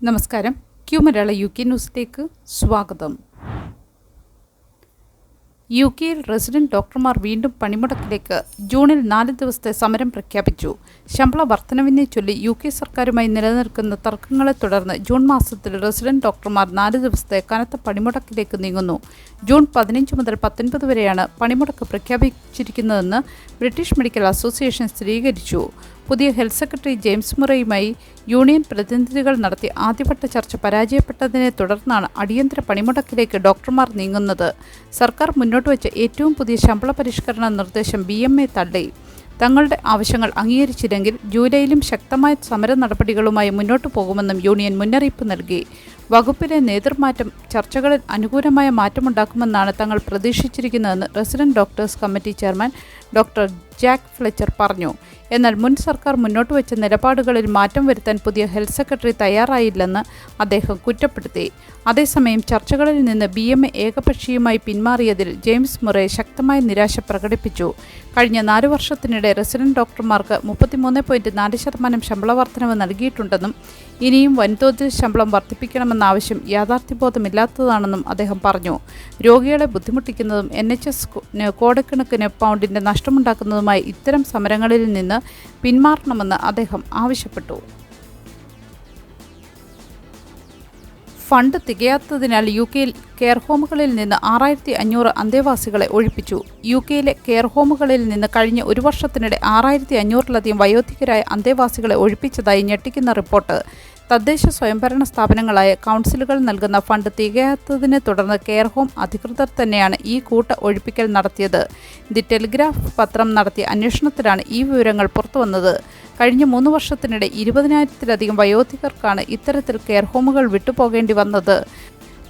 നമസ്കാരം. ക്യൂ മലയാള UK ന്യൂസിലേക്ക് സ്വാഗതം. UK-യിൽ റെസിഡന്റ് ഡോക്ടർമാർ വീണ്ടും പണിമുടക്കിലേക്ക്. ജൂണിൽ 4 ദിവസത്തെ സമരം പ്രഖ്യാപിച്ചു. ശമ്പള വർധനവിനെ ചൊല്ലി UK സർക്കാരുമായി നിലനിൽക്കുന്ന തർക്കങ്ങളെ തുടർന്ന് ജൂൺ മാസത്തിൽ റെസിഡന്റ് ഡോക്ടർമാർ 4 ദിവസത്തെ കനത്ത പണിമുടക്കിലേക്ക് നീങ്ങുന്നു. ജൂൺ 15 മുതൽ 19 വരെയാണ് പണിമുടക്ക് പ്രഖ്യാപിച്ചിരിക്കുന്നതെന്ന് ബ്രിട്ടീഷ് മെഡിക്കൽ അസോസിയേഷൻ സ്ഥിരീകരിച്ചു. പുതിയ ഹെൽത്ത് സെക്രട്ടറി ജെയിംസ് മുറയുമായി യൂണിയൻ പ്രതിനിധികൾ നടത്തിയ ആദ്യവട്ട ചർച്ച പരാജയപ്പെട്ടതിനെ തുടർന്നാണ് അടിയന്തര പണിമുടക്കിലേക്ക് ഡോക്ടർമാർ നീങ്ങുന്നത്. സർക്കാർ മുന്നോട്ടുവച്ച ഏറ്റവും പുതിയ ശമ്പള പരിഷ്കരണ നിർദ്ദേശം BMA തള്ളി. തങ്ങളുടെ ആവശ്യങ്ങൾ അംഗീകരിച്ചില്ലെങ്കിൽ ജൂലൈയിലും ശക്തമായ സമര നടപടികളുമായി മുന്നോട്ടു പോകുമെന്നും യൂണിയൻ മുന്നറിയിപ്പ് നൽകി. വകുപ്പിലെ നേതൃമാറ്റം ചർച്ചകളിൽ അനുകൂലമായ മാറ്റമുണ്ടാക്കുമെന്നാണ് തങ്ങൾ പ്രതീക്ഷിച്ചിരിക്കുന്നതെന്ന് resident doctors committee chairman doctor Jack Fletcher പറഞ്ഞു. എന്നാൽ മുൻ സർക്കാർ മുന്നോട്ടുവച്ച നിലപാടുകളിൽ മാറ്റം വരുത്താൻ പുതിയ ഹെൽത്ത് സെക്രട്ടറി തയ്യാറായില്ലെന്ന് അദ്ദേഹം കുറ്റപ്പെടുത്തി. അതേസമയം ചർച്ചകളിൽ നിന്ന് BMA ഏകപക്ഷീയമായി പിന്മാറിയതിൽ ജെയിംസ് മുറെ ശക്തമായ നിരാശ പ്രകടിപ്പിച്ചു. കഴിഞ്ഞ 4 വർഷത്തിനിടെ റെസിഡന്റ് ഡോക്ടർമാർക്ക് 33.4% ശമ്പള വർധനവ് നൽകിയിട്ടുണ്ടെന്നും ഇനിയും വൻതോതിൽ ശമ്പളം വർദ്ധിപ്പിക്കണമെന്ന ആവശ്യം യാഥാർത്ഥ്യബോധമില്ലാത്തതാണെന്നും അദ്ദേഹം പറഞ്ഞു. രോഗികളെ ബുദ്ധിമുട്ടിക്കുന്നതും NHS കോടിക്കണക്കിന് പൗണ്ടിന്റെ നഷ്ടമുണ്ടാക്കുന്നതുമായ ഇത്തരം സമരങ്ങളിൽ നിന്ന് പിന്മാറണമെന്ന് അദ്ദേഹം ആവശ്യപ്പെട്ടു. ഫണ്ട് തികയാത്തതിനാൽ UK-യിൽ കെയർ ഹോമുകളിൽ നിന്ന് 6500 അന്തേവാസികളെ ഒഴിപ്പിച്ചു. UK-യിലെ കെയർ ഹോമുകളിൽ നിന്ന് കഴിഞ്ഞ 1 വർഷത്തിനിടെ 6500-ലധികം വയോധികരായ അന്തേവാസികളെ ഒഴിപ്പിച്ചതായി ഞെട്ടിക്കുന്ന റിപ്പോർട്ട്. തദ്ദേശ സ്വയംഭരണ സ്ഥാപനങ്ങളായ കൗൺസിലുകൾ നൽകുന്ന ഫണ്ട് തികയാത്തതിനെ തുടർന്ന് കെയർ ഹോം അധികൃതർ തന്നെയാണ് ഈ കൂട്ട ഒഴിപ്പിക്കൽ നടത്തിയത്. ദി ടെലിഗ്രാഫ് പത്രം നടത്തിയ അന്വേഷണത്തിലാണ് ഈ വിവരങ്ങൾ പുറത്തുവന്നത്. കഴിഞ്ഞ 3 വർഷത്തിനിടെ 20,000-ലധികം വയോധികർക്കാണ് ഇത്തരത്തിൽ കെയർ ഹോമുകൾ വിട്ടുപോകേണ്ടി വന്നത്.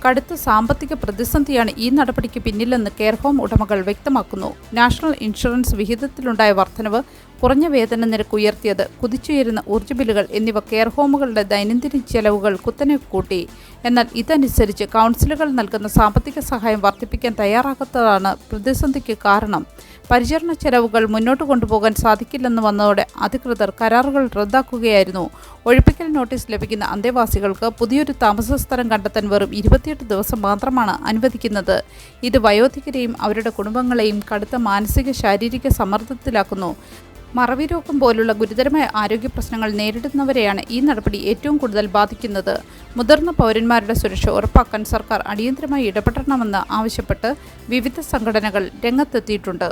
കടുത്ത സാമ്പത്തിക പ്രതിസന്ധിയാണ് ഈ നടപടിക്ക് പിന്നിലെന്ന് കെയർ ഹോം ഉടമകൾ വ്യക്തമാക്കുന്നു. നാഷണൽ ഇൻഷുറൻസ് വിഹിതത്തിലുണ്ടായ വർധനവ്, കുറഞ്ഞ വേതന നിരക്ക് ഉയർത്തിയത്, കുതിച്ചുയരുന്ന ഊർജ്ജ ബില്ലുകൾ എന്നിവ കെയർ ഹോമുകളുടെ ദൈനംദിന ചെലവുകൾ കുത്തനെ കൂട്ടി. എന്നാൽ ഇതനുസരിച്ച് കൗൺസിലുകൾ നൽകുന്ന സാമ്പത്തിക സഹായം വർദ്ധിപ്പിക്കാൻ തയ്യാറാകാത്തതാണ് പ്രതിസന്ധിക്ക് കാരണം. പരിചരണ ചെലവുകൾ മുന്നോട്ട് കൊണ്ടുപോകാൻ സാധിക്കില്ലെന്ന് വന്നതോടെ അധികൃതർ കരാറുകൾ റദ്ദാക്കുകയായിരുന്നു. ഒഴിപ്പിക്കൽ നോട്ടീസ് ലഭിക്കുന്ന അന്തേവാസികൾക്ക് പുതിയൊരു താമസ സ്ഥലം കണ്ടെത്താൻ വെറും 28 ദിവസം മാത്രമാണ് അനുവദിക്കുന്നത്. ഇത് വയോധികരെയും അവരുടെ കുടുംബങ്ങളെയും കടുത്ത മാനസിക ശാരീരിക സമ്മർദ്ദത്തിലാക്കുന്നു. മറവി രോഗം പോലുള്ള ഗുരുതരമായ ആരോഗ്യ പ്രശ്നങ്ങൾ നേരിടുന്നവരെയാണ് ഈ നടപടി ഏറ്റവും കൂടുതൽ ബാധിക്കുന്നത്. മുതിർന്ന പൗരന്മാരുടെ സുരക്ഷ ഉറപ്പാക്കാൻ സർക്കാർ അടിയന്തരമായി ഇടപെടണമെന്ന് ആവശ്യപ്പെട്ട് വിവിധ സംഘടനകൾ രംഗത്തെത്തിയിട്ടുണ്ട്.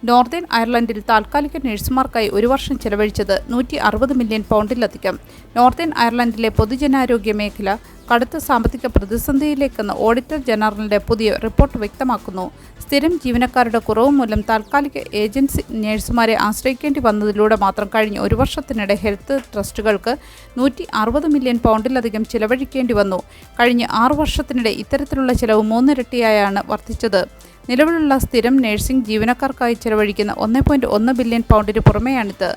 നോർത്തേൺ അയർലൻഡിൽ താൽക്കാലിക നഴ്സുമാർക്കായി 1 വർഷം ചെലവഴിച്ചത് 160 മില്യൺ പൗണ്ടിലധികം. നോർത്തേൺ അയർലൻഡിലെ പൊതുജനാരോഗ്യ മേഖല കടുത്ത സാമ്പത്തിക പ്രതിസന്ധിയിലേക്കെന്ന് ഓഡിറ്റർ ജനറലിന്റെ പുതിയ റിപ്പോർട്ട് വ്യക്തമാക്കുന്നു. സ്ഥിരം ജീവനക്കാരുടെ കുറവ് മൂലം താൽക്കാലിക ഏജൻസി നഴ്സുമാരെ ആശ്രയിക്കേണ്ടി വന്നതിലൂടെ മാത്രം കഴിഞ്ഞ 1 വർഷത്തിനിടെ ഹെൽത്ത് ട്രസ്റ്റുകൾക്ക് 160 മില്യൺ പൗണ്ടിലധികം ചിലവഴിക്കേണ്ടി വന്നു. കഴിഞ്ഞ 6 വർഷത്തിനിടെ ഇത്തരത്തിലുള്ള ചിലവ് 3 ഇരട്ടിയായാണ് വർദ്ധിച്ചത്. നിലവിലുള്ള സ്ഥിരം നഴ്സിംഗ് ജീവനക്കാർക്കായി ചെലവഴിക്കുന്ന 1.1 ബില്യൺ പൗണ്ടിന് പുറമെയാണിത്.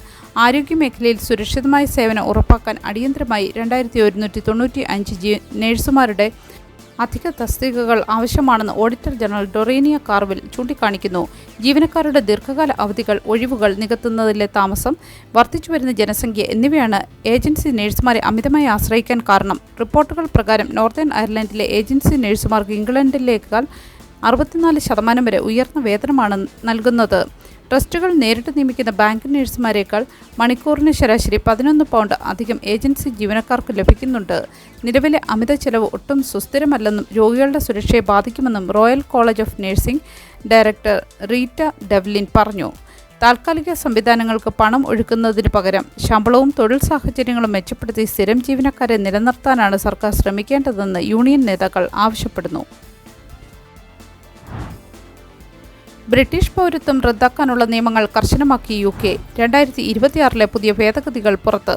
ആരോഗ്യമേഖലയിൽ സുരക്ഷിതമായ സേവനം ഉറപ്പാക്കാൻ അടിയന്തരമായി 2195 നഴ്സുമാരുടെ അധിക തസ്തികകൾ ആവശ്യമാണെന്ന് ഓഡിറ്റർ ജനറൽ ഡൊറേനിയ കാർവിൽ ചൂണ്ടിക്കാണിക്കുന്നു. ജീവനക്കാരുടെ ദീർഘകാല അവധികൾ, ഒഴിവുകൾ നികത്തുന്നതിലെ താമസം, വർദ്ധിച്ചുവരുന്ന ജനസംഖ്യ എന്നിവയാണ് ഏജൻസി നഴ്സുമാരെ അമിതമായി ആശ്രയിക്കാൻ കാരണം. റിപ്പോർട്ടുകൾ പ്രകാരം നോർത്തേൺ അയർലൻഡിലെ ഏജൻസി നഴ്സുമാർക്ക് ഇംഗ്ലണ്ടിലേക്കാൾ 64% വരെ ഉയർന്ന വേതനമാണ് നൽകുന്നത്. ട്രസ്റ്റുകൾ നേരിട്ട് നിയമിക്കുന്ന ബാങ്ക് നഴ്സുമാരേക്കാൾ മണിക്കൂറിന് ശരാശരി 11 പൗണ്ട് അധികം ഏജൻസി ജീവനക്കാർക്ക് ലഭിക്കുന്നുണ്ട്. നിലവിലെ അമിത ചെലവ് ഒട്ടും സുസ്ഥിരമല്ലെന്നും രോഗികളുടെ സുരക്ഷയെ ബാധിക്കുമെന്നും royal college of nursing director Rita Devlin പറഞ്ഞു. താൽക്കാലിക സംവിധാനങ്ങൾക്ക് പണം ഒഴുക്കുന്നതിന് പകരം ശമ്പളവും തൊഴിൽ സാഹചര്യങ്ങളും മെച്ചപ്പെടുത്തി സ്ഥിരം ജീവനക്കാരെ നിലനിർത്താനാണ് സർക്കാർ ശ്രമിക്കേണ്ടതെന്ന് യൂണിയൻ നേതാക്കൾ ആവശ്യപ്പെടുന്നു. ബ്രിട്ടീഷ് പൗരത്വം റദ്ദാക്കാനുള്ള നിയമങ്ങൾ കർശനമാക്കി UK. 2026-ലെ പുതിയ ഭേദഗതികൾ പുറത്ത്.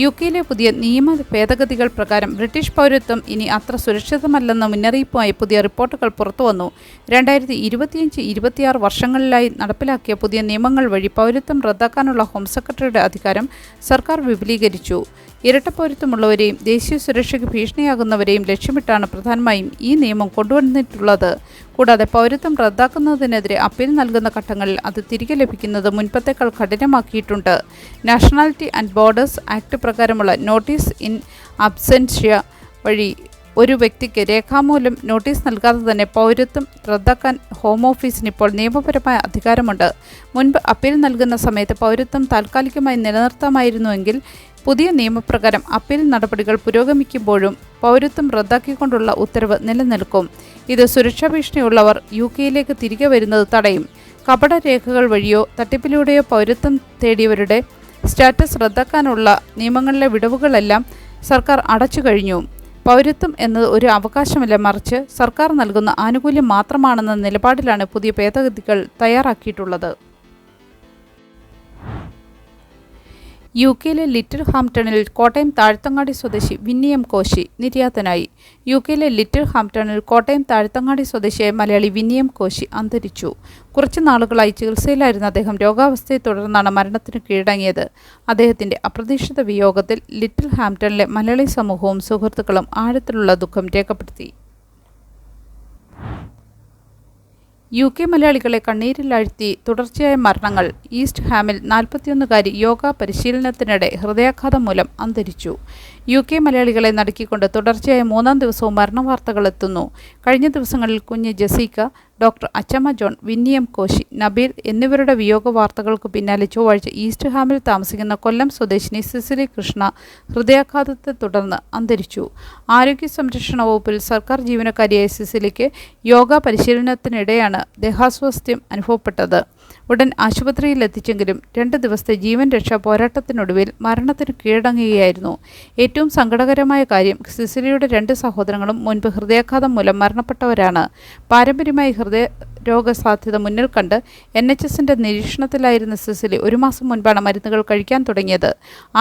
UK-യിലെ പുതിയ നിയമ ഭേദഗതികൾ പ്രകാരം ബ്രിട്ടീഷ് പൗരത്വം ഇനി അത്ര സുരക്ഷിതമല്ലെന്ന മുന്നറിയിപ്പുമായി പുതിയ റിപ്പോർട്ടുകൾ പുറത്തുവന്നു. 2025-26 വർഷങ്ങളിലായി നടപ്പിലാക്കിയ പുതിയ നിയമങ്ങൾ വഴി പൗരത്വം റദ്ദാക്കാനുള്ള ഹോം സെക്രട്ടറിയുടെ അധികാരം സർക്കാർ വിപുലീകരിച്ചു. ഇരട്ട പൗരത്വമുള്ളവരെയും ദേശീയ സുരക്ഷയ്ക്ക് ഭീഷണിയാകുന്നവരെയും ലക്ഷ്യമിട്ടാണ് പ്രധാനമായും ഈ നിയമം കൊണ്ടുവന്നിട്ടുള്ളത്. കൂടാതെ പൗരത്വം റദ്ദാക്കുന്നതിനെതിരെ അപ്പീൽ നൽകുന്ന ഘട്ടങ്ങളിൽ അത് തിരികെ ലഭിക്കുന്നത് മുൻപത്തേക്കാൾ കഠിനമാക്കിയിട്ടുണ്ട്. നാഷണാലിറ്റി ആൻഡ് ബോർഡേഴ്സ് ആക്ട് പ്രകാരമുള്ള നോട്ടീസ് ഇൻ അബ്സെൻഷ്യ വഴി ഒരു വ്യക്തിക്ക് രേഖാമൂലം നോട്ടീസ് നൽകാതെ തന്നെ പൗരത്വം റദ്ദാക്കാൻ ഹോം ഓഫീസിന് ഇപ്പോൾ നിയമപരമായ അധികാരമുണ്ട്. മുൻപ് അപ്പീൽ നൽകുന്ന സമയത്ത് പൗരത്വം താൽക്കാലികമായി നിലനിർത്താമായിരുന്നുവെങ്കിൽ പുതിയ നിയമപ്രകാരം അപ്പീൽ നടപടികൾ പുരോഗമിക്കുമ്പോഴും പൗരത്വം റദ്ദാക്കിക്കൊണ്ടുള്ള ഉത്തരവ് നിലനിൽക്കും. ഇത് സുരക്ഷാ ഭീഷണിയുള്ളവർ UK-യിലേക്ക് തിരികെ വരുന്നത് തടയും. കപട രേഖകൾ വഴിയോ തട്ടിപ്പിലൂടെയോ പൗരത്വം തേടിയവരുടെ സ്റ്റാറ്റസ് റദ്ദാക്കാനുള്ള നിയമങ്ങളിലെ വിടവുകളെല്ലാം സർക്കാർ അടച്ചു കഴിഞ്ഞു. പൗരത്വം എന്നത് ഒരു അവകാശമല്ല, മറിച്ച് സർക്കാർ നൽകുന്ന ആനുകൂല്യം മാത്രമാണെന്ന നിലപാടിലാണ് പുതിയ ഭേദഗതികൾ തയ്യാറാക്കിയിട്ടുള്ളത്. UK-യിലെ ലിറ്റിൽ ഹാംപ്ടണിൽ കോട്ടയം താഴത്തങ്ങാടി സ്വദേശി വിന്നി എം കോശി നിര്യാതനായി. UK-യിലെ ലിറ്റിൽ ഹാംപ്ടണിൽ കോട്ടയം താഴത്തങ്ങാടി സ്വദേശിയായ മലയാളി വിന്നി എം കോശി അന്തരിച്ചു. കുറച്ചു നാളുകളായി ചികിത്സയിലായിരുന്ന അദ്ദേഹം രോഗാവസ്ഥയെ തുടർന്നാണ് മരണത്തിന് കീഴടങ്ങിയത്. അദ്ദേഹത്തിന്റെ അപ്രതീക്ഷിത വിയോഗത്തിൽ ലിറ്റിൽ ഹാംപ്ടണിലെ മലയാളി സമൂഹവും സുഹൃത്തുക്കളും ആഴത്തിലുള്ള ദുഃഖം രേഖപ്പെടുത്തി. UK മലയാളികളെ കണ്ണീരിലാഴ്ത്തി തുടർച്ചയായ മരണങ്ങൾ. ഈസ്റ്റ് ഹാമിൽ 41-കാരി യോഗ പരിശീലനത്തിനിടെ ഹൃദയാഘാതം മൂലം അന്തരിച്ചു. UK മലയാളികളെ നടുക്കിക്കൊണ്ട് തുടർച്ചയായ 3-ാം ദിവസവും മരണവാർത്തകളെത്തുന്നു. കഴിഞ്ഞ ദിവസങ്ങളിൽ കുഞ്ഞ് Jessica, doctor Achamma John, Winnie M Koshy, Nabeel എന്നിവരുടെ വിയോഗ വാർത്തകൾക്ക് പിന്നാലെ ചൊവ്വാഴ്ച ഈസ്റ്റ് ഹാമിൽ താമസിക്കുന്ന കൊല്ലം സ്വദേശിനി സിസിലി കൃഷ്ണ ഹൃദയാഘാതത്തെ തുടർന്ന് അന്തരിച്ചു. ആരോഗ്യ സംരക്ഷണ വകുപ്പിൽ സർക്കാർ ജീവനക്കാരിയായ സിസിലിക്ക് യോഗ പരിശീലനത്തിനിടെയാണ് ദേഹാസ്വാസ്ഥ്യം അനുഭവപ്പെട്ടത്. ഉടൻ ആശുപത്രിയിലെത്തിച്ചെങ്കിലും 2 ദിവസത്തെ ജീവൻ രക്ഷാ പോരാട്ടത്തിനൊടുവിൽ മരണത്തിന് കീഴടങ്ങുകയായിരുന്നു. ഏറ്റവും സങ്കടകരമായ കാര്യം, സിസിലിയുടെ 2 സഹോദരങ്ങളും മുൻപ് ഹൃദയാഘാതം മൂലം മരണപ്പെട്ടവരാണ്. പാരമ്പര്യമായി ഹൃദയരോഗസാധ്യത മുന്നിൽ കണ്ട് NHSന്റെ നിരീക്ഷണത്തിലായിരുന്ന സിസിലി 1 മാസം മുൻപാണ് മരുന്നുകൾ കഴിക്കാൻ തുടങ്ങിയത്.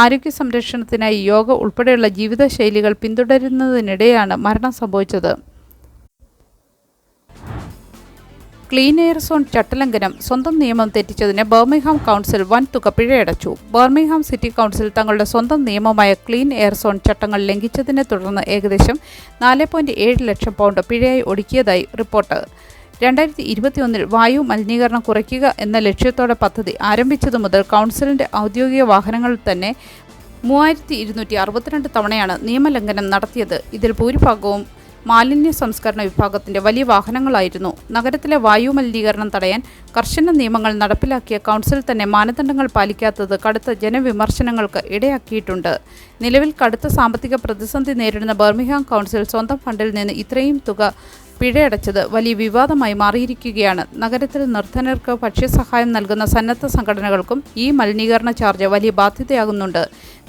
ആരോഗ്യ സംരക്ഷണത്തിനായി യോഗ ഉൾപ്പെടെയുള്ള ജീവിതശൈലികൾ പിന്തുടരുന്നതിനിടെയാണ് മരണം സംഭവിച്ചത്. ക്ലീൻ എയർ സോൺ ചട്ടലംഘനം. സ്വന്തം നിയമം തെറ്റിച്ചതിന് ബർമിംഗ്ഹാം കൗൺസിൽ വൻ തുക പിഴയടച്ചു. ബർമിംഗ്ഹാം സിറ്റി കൗൺസിൽ തങ്ങളുടെ സ്വന്തം നിയമമായ ക്ലീൻ എയർ സോൺ ചട്ടങ്ങൾ ലംഘിച്ചതിനെ തുടർന്ന് ഏകദേശം 4.7 ലക്ഷം പൗണ്ട് പിഴയായി ഒടുക്കിയതായി റിപ്പോർട്ട്. 2021 വായു മലിനീകരണം കുറയ്ക്കുക എന്ന ലക്ഷ്യത്തോടെ പദ്ധതി ആരംഭിച്ചതു മുതൽ കൗൺസിലിന്റെ ഔദ്യോഗിക വാഹനങ്ങളിൽ തന്നെ 3262 തവണയാണ് നിയമലംഘനം നടത്തിയത്. ഇതിൽ ഭൂരിഭാഗവും മാലിന്യ സംസ്കരണ വിഭാഗത്തിന്റെ വലിയ വാഹനങ്ങളായിരുന്നു. നഗരത്തിലെ വായു മലിനീകരണം തടയാൻ കർശന നിയമങ്ങൾ നടപ്പിലാക്കിയ കൗൺസിൽ തന്നെ മാനദണ്ഡങ്ങൾ പാലിക്കാത്തത് കടുത്ത ജനവിമർശനങ്ങൾക്ക് ഇടയാക്കിയിട്ടുണ്ട്. നിലവിൽ കടുത്ത സാമ്പത്തിക പ്രതിസന്ധി നേരിടുന്ന ബർമിംഗ്ഹാം കൗൺസിൽ സ്വന്തം ഫണ്ടിൽ നിന്ന് ഇത്രയും തുക പിഴയടച്ചത് വലിയ വിവാദമായി മാറിയിരിക്കുകയാണ്. നഗരത്തിൽ നിർധനർക്ക് ഭക്ഷ്യസഹായം നൽകുന്ന സന്നദ്ധ സംഘടനകൾക്കും ഈ മലിനീകരണ ചാർജ് വലിയ ബാധ്യതയാകുന്നുണ്ട്.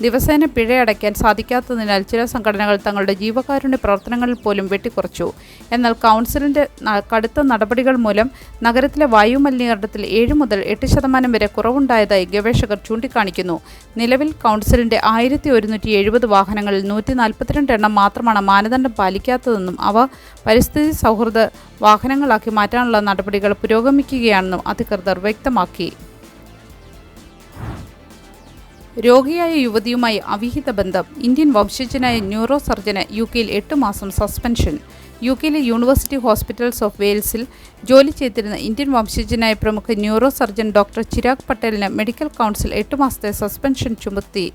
ദിവസേന പിഴയടയ്ക്കാൻ സാധിക്കാത്തതിനാൽ ചില സംഘടനകൾ തങ്ങളുടെ ജീവകാരുണ്യ പ്രവർത്തനങ്ങളിൽ പോലും വെട്ടിക്കുറച്ചു. എന്നാൽ കൗൺസിലിന്റെ കടുത്ത നടപടികൾ മൂലം നഗരത്തിലെ വായു മലിനീകരണത്തിൽ 7 മുതൽ 8% വരെ കുറവുണ്ടായതായി ഗവേഷകർ ചൂണ്ടിക്കാണിക്കുന്നു. നിലവിൽ കൗൺസിലിന്റെ 1170 വാഹനങ്ങളിൽ 142 എണ്ണം മാത്രമാണ് മാനദണ്ഡം പാലിക്കാത്തതെന്നും അവ പരിസ്ഥിതി സൗഹൃദ വാഹനങ്ങളാക്കി മാറ്റാനുള്ള നടപടികൾ പുരോഗമിക്കുകയാണെന്നും അധികൃതർ വ്യക്തമാക്കി. രോഗിയായ യുവതിയുമായി അവിഹിത ബന്ധം. ഇന്ത്യൻ വംശജനായ ന്യൂറോ സർജന് UK-യിൽ 8 മാസം സസ്പെൻഷൻ. UK-യിലെ യൂണിവേഴ്സിറ്റി ഹോസ്പിറ്റൽസ് ഓഫ് വെയിൽസിൽ ജോലി ചെയ്തിരുന്ന ഇന്ത്യൻ വംശജനായ പ്രമുഖ ന്യൂറോ സർജൻ ഡോക്ടർ ചിരാഗ് പട്ടേലിന് മെഡിക്കൽ കൗൺസിൽ 8 മാസത്തെ സസ്പെൻഷൻ ചുമത്തി.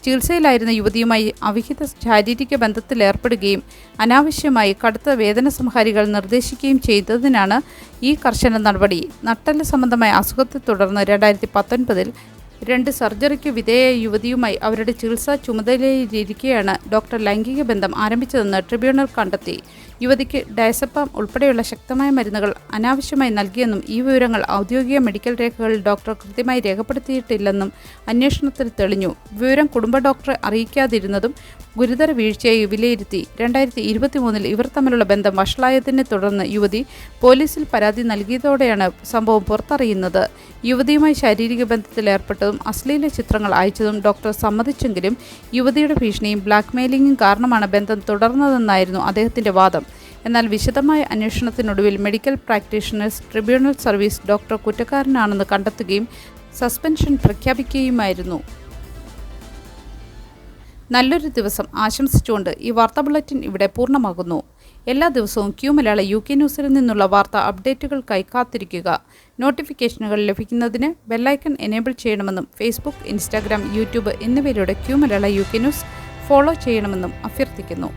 ചികിത്സയിലായിരുന്ന യുവതിയുമായി അവിഹിത ശാരീരിക ബന്ധത്തിലേർപ്പെടുകയും അനാവശ്യമായി കടുത്ത വേദനസംഹാരികൾ നിർദ്ദേശിക്കുകയും ചെയ്തതിനാണ് ഈ കർശന നടപടി. നട്ടെല്ല് സംബന്ധമായ അസുഖത്തെ തുടർന്ന് 2019-ൽ 2 സർജറിക്ക് വിധേയ യുവതിയുമായി അവരുടെ ചികിത്സാ ചുമതലയിലിരിക്കെയാണ് ഡോക്ടർ ലൈംഗിക ബന്ധം ആരംഭിച്ചതെന്ന് ട്രിബ്യൂണൽ കണ്ടെത്തി. യുവതിക്ക് ഡയസപ്പാം ഉൾപ്പെടെയുള്ള ശക്തമായ മരുന്നുകൾ അനാവശ്യമായി നൽകിയെന്നും ഈ വിവരങ്ങൾ ഔദ്യോഗിക മെഡിക്കൽ രേഖകളിൽ ഡോക്ടർ കൃത്യമായി രേഖപ്പെടുത്തിയിട്ടില്ലെന്നും അന്വേഷണത്തിൽ തെളിഞ്ഞു. വിവരം കുടുംബ ഡോക്ടറെ അറിയിക്കാതിരുന്നതും ഗുരുതര വീഴ്ചയായി വിലയിരുത്തി 2023 ഇവർ തമ്മിലുള്ള ബന്ധം വഷളായതിനെ തുടർന്ന് യുവതി പോലീസിൽ പരാതി നൽകിയതോടെയാണ് സംഭവം പുറത്തറിയുന്നത്. യുവതിയുമായി ശാരീരിക ബന്ധത്തിൽ ഏർപ്പെട്ടതും അശ്ലീല ചിത്രങ്ങൾ അയച്ചതും ഡോക്ടർ സമ്മതിച്ചെങ്കിലും യുവതിയുടെ ഭീഷണിയും ബ്ലാക്ക്മെയിലിംഗും കാരണമാണ് ബന്ധം തുടർന്നതെന്നായിരുന്നു അദ്ദേഹത്തിന്റെ വാദം. എന്നാൽ വിശദമായ അന്വേഷണത്തിനൊടുവിൽ medical practitioners tribunal service doctor കുറ്റക്കാരനാണെന്ന് കണ്ടെത്തുകയും സസ്പെൻഷൻ പ്രഖ്യാപിക്കുകയുമായിരുന്നു. നല്ലൊരു ദിവസം ആശംസിച്ചുകൊണ്ട് ഈ വാർത്താ ബുള്ളറ്റിൻ ഇവിടെ പൂർണ്ണമാകുന്നു. എല്ലാ ദിവസവും ക്യൂ മലയാള UK ന്യൂസിൽ നിന്നുള്ള വാർത്താ അപ്ഡേറ്റുകൾക്കായി കാത്തിരിക്കുക. നോട്ടിഫിക്കേഷനുകൾ ലഭിക്കുന്നതിന് ബെല്ലൈക്കൺ എനേബിൾ ചെയ്യണമെന്നും ഫേസ്ബുക്ക്, ഇൻസ്റ്റാഗ്രാം, യൂട്യൂബ് എന്നിവയിലൂടെ ക്യൂ മലയാള UK ന്യൂസ് ഫോളോ ചെയ്യണമെന്നും അഭ്യർത്ഥിക്കുന്നു.